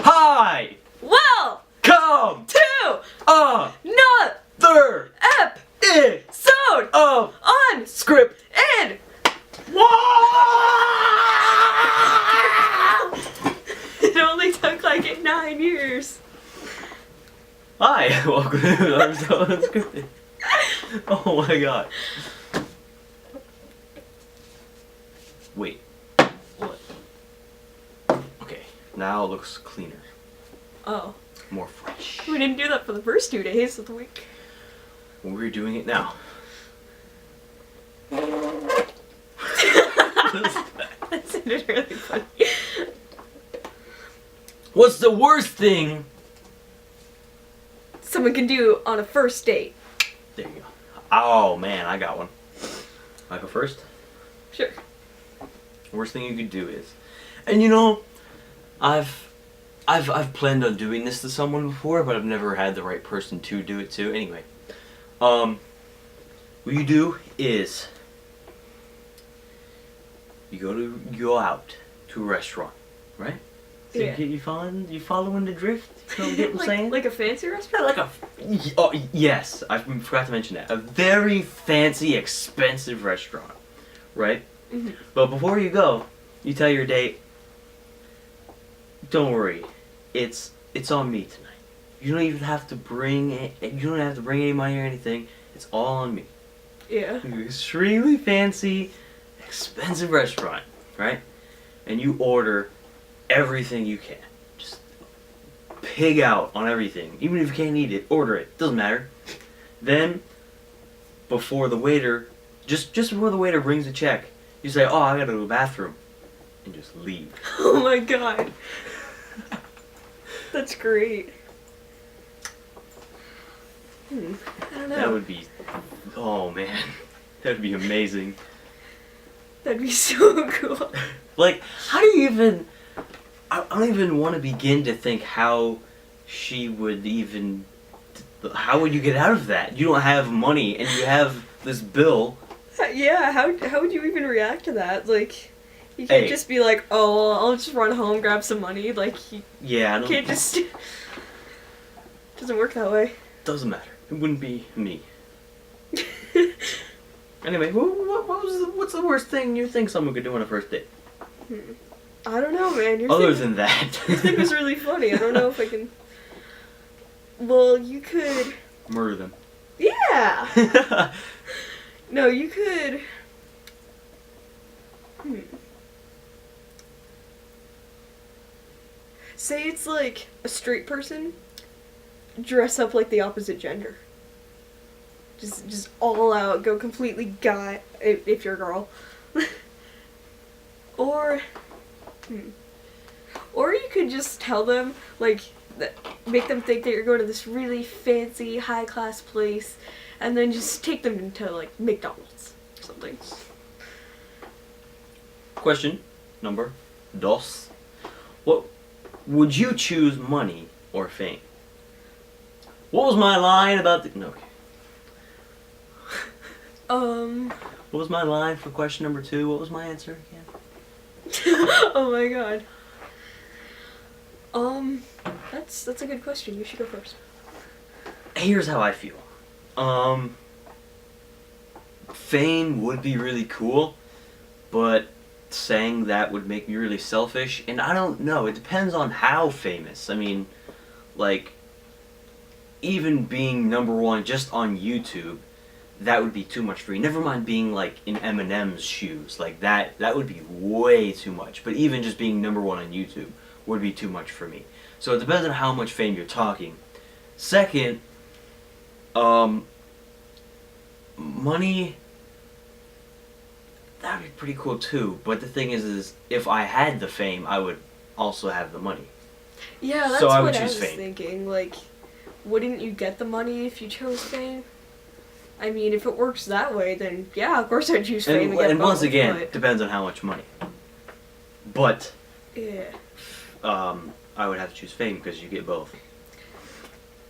Hi! Well, Come! to Not another it episode of Unscripted. It only took like 9 years. Hi, welcome to Unscripted. Oh my god. Wait. What? Okay, now it looks cleaner. Oh. More fresh. We didn't do that for the first 2 days of the week. Well, we're doing it now. That sounded really funny. What's the worst thing? Someone can do on a first date. There you go. Oh man, I got one. I go first? Sure. Worst thing you could do is, and you know, I've planned on doing this to someone before, but I've never had the right person to do it to. Anyway, what you do is you go out to a restaurant, right? So Yeah. you following the drift? You know what I'm saying? Like a fancy restaurant? Like oh yes, I forgot to mention that. A very fancy, expensive restaurant, right? Mm-hmm. But before you go, you tell your date, don't worry, it's on me tonight. You don't even have to bring any money or anything. It's all on me. Yeah. An extremely fancy, expensive restaurant, right? And you order everything you can. Just pig out on everything. Even if you can't eat it, order it. Doesn't matter. Then, before the waiter, just before the waiter brings the check, you say, "Oh, I gotta go to the bathroom," and just leave. Oh my god. That's great. I don't know. That would be, oh man, that would be amazing. That'd be so cool. Like, how do you even? I don't even want to begin to think how she would even. How would you get out of that? You don't have money, and you have this bill. Yeah, how would you even react to that? Like, you can't just be like, oh, well, I'll just run home, grab some money. Like, you can't just... Doesn't work that way. Doesn't matter. It wouldn't be me. Anyway, what's the worst thing you think someone could do on a first date? I don't know, man. Other than that. Your thing was really funny. I don't know if I can... Well, you could... Murder them. Yeah! No, you could... Say it's like a straight person, dress up like the opposite gender. Just all out, go completely guy if you're a girl. Or you could just tell them, like, make them think that you're going to this really fancy, high-class place, and then just take them into, like, McDonald's or something. Question number dos. What would you choose, money or fame? What was my line about the... No, okay. What was my line for question number 2? What was my answer again? Oh my god. That's a good question. You should go first. Here's how I feel. Fame would be really cool, but saying that would make me really selfish, and I don't know. It depends on how famous. I mean, like, even being #1 just on YouTube, that would be too much for you. Never mind being, like, in Eminem's shoes. Like, that would be way too much. But even just being #1 on YouTube would be too much for me. So it depends on how much fame you're talking. Second, money, that would be pretty cool too. But the thing is if I had the fame, I would also have the money. Yeah, that's so I what would I choose was fame. thinking. Like, wouldn't you get the money if you chose fame? I mean, if it works that way, then yeah, of course I'd choose fame. And once both, again, but... depends on how much money. But yeah, I would have to choose fame because you get both.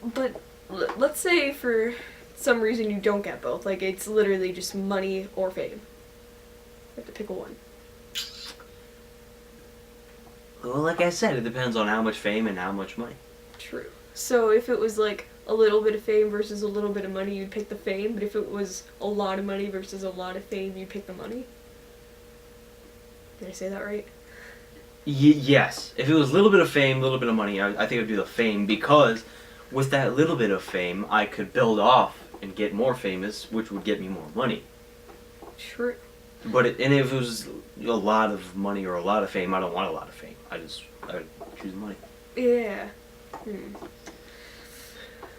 But let's say for some reason you don't get both. Like, it's literally just money or fame. You have to pick one. Well, like I said, it depends on how much fame and how much money. True. So if it was like a little bit of fame versus a little bit of money, you'd pick the fame. But if it was a lot of money versus a lot of fame, you'd pick the money. Did I say that right? Yes. If it was a little bit of fame, a little bit of money, I think I'd do the fame, because with that little bit of fame, I could build off and get more famous, which would get me more money. True. But if it was a lot of money or a lot of fame, I don't want a lot of fame. I would choose money. Yeah.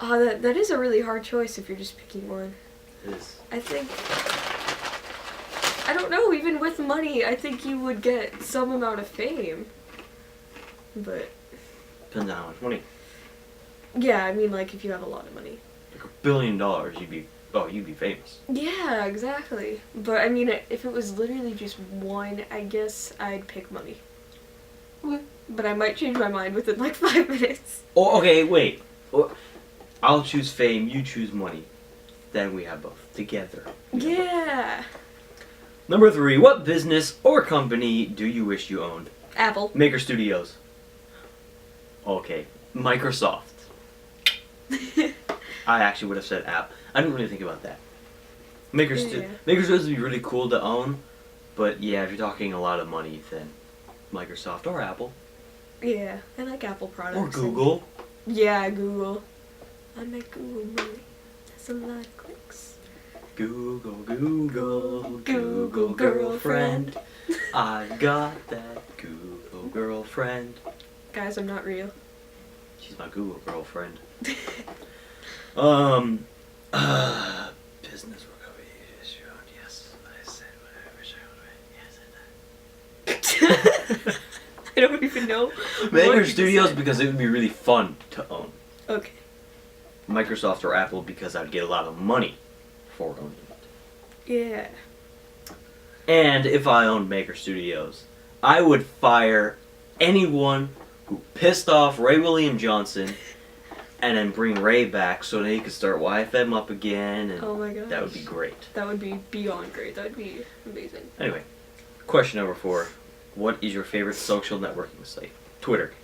That is a really hard choice if you're just picking one. It is. I don't know, even with money, I think you would get some amount of fame. But... Depends on how much money. Yeah, I mean, like, if you have a lot of money. Like $1 billion, you'd be famous. Yeah, exactly. But, I mean, if it was literally just one, I guess I'd pick money. What? But I might change my mind within, like, 5 minutes. Oh, okay, wait. I'll choose fame, you choose money. Then we have both. Together. Yeah. Number 3, what business or company do you wish you owned? Apple. Maker Studios. Okay. Microsoft. I actually would have said app. I didn't really think about that. Maker Studios would be really cool to own, but yeah, if you're talking a lot of money, then Microsoft or Apple. Yeah, I like Apple products. Or Google. Yeah, Google. I make Google money. That's a lot of clicks. Google, Google girlfriend. I got that Google girlfriend. Guys, I'm not real. She's my Google girlfriend. Business work over here. Yes, I said what I wish I would. Yes, I did. I don't even know. Maker Studios because it would be really fun to own. Okay. Microsoft or Apple because I'd get a lot of money for owning it. Yeah. And if I owned Maker Studios, I would fire anyone who pissed off Ray William Johnson and then bring Ray back so that he could start YFM up again. And oh my gosh. that would be great. That would be beyond great. That would be amazing. Anyway, question number 4. What is your favorite social networking site? Twitter.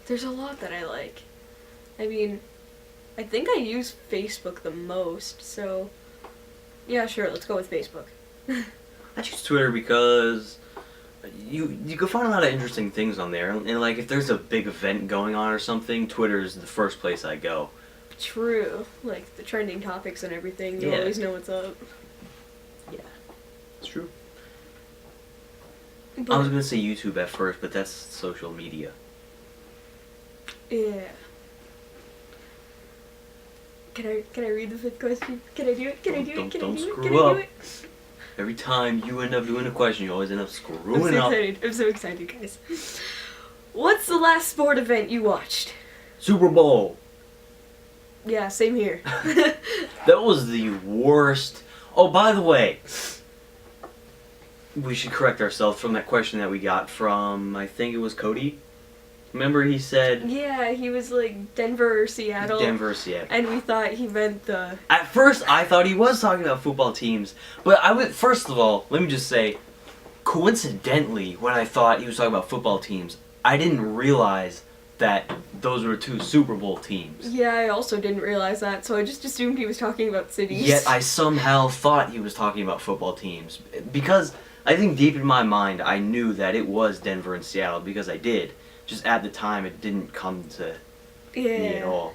There's a lot that I like. I mean, I think I use Facebook the most, so yeah, sure, let's go with Facebook. I choose Twitter because you can find a lot of interesting things on there, and like if there's a big event going on or something, Twitter is the first place I go. True, like the trending topics and everything. You always know what's up. Yeah, it's true. But I was gonna say YouTube at first, but that's social media. Yeah. Can I read the 5th question? Can I do it? Can I do it? Can I do it? Can I do it? Every time you end up doing a question, you always end up screwing up. I'm so excited, guys. What's the last sport event you watched? Super Bowl. Yeah, same here. That was the worst. Oh, by the way, we should correct ourselves from that question that we got from, I think it was Cody. Remember he said... Yeah, he was like Denver or Seattle. Denver or Seattle. And we thought he meant the... At first, I thought he was talking about football teams. But first of all, let me just say, coincidentally, when I thought he was talking about football teams, I didn't realize that those were 2 Super Bowl teams. Yeah, I also didn't realize that, so I just assumed he was talking about cities. Yet I somehow thought he was talking about football teams. Because I think deep in my mind, I knew that it was Denver and Seattle, because I did. Just at the time, it didn't come to me at all.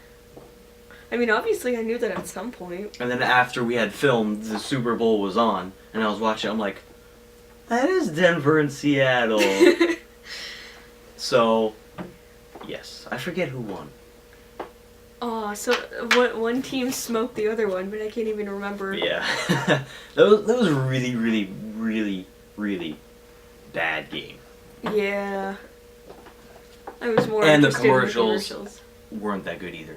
I mean, obviously, I knew that at some point. And then after we had filmed, the Super Bowl was on, and I was watching, I'm like, that is Denver and Seattle. So, yes. I forget who won. Oh, so one team smoked the other one, but I can't even remember. Yeah. that was a really, really, really, really bad game. Yeah. I was more and the interested in commercials weren't that good either.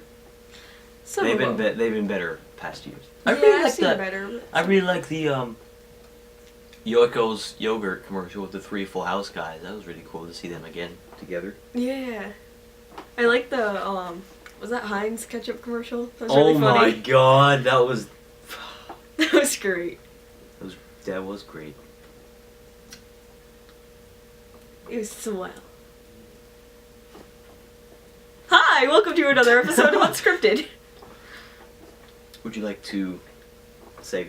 They've been better past years. I've seen better. I really like the Yoiko's yogurt commercial with the 3 Full House guys. That was really cool to see them again together. Yeah. I like the was that Heinz ketchup commercial? That was really funny. Oh my god, that was that was great. That was great. It was swell. Hi, welcome to another episode of Unscripted. Would you like to say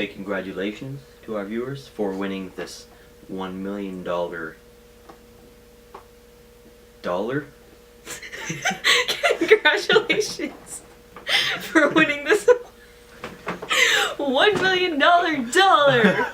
congratulations to our viewers for winning this $1 million dollar? Congratulations for winning this $1 million dollar.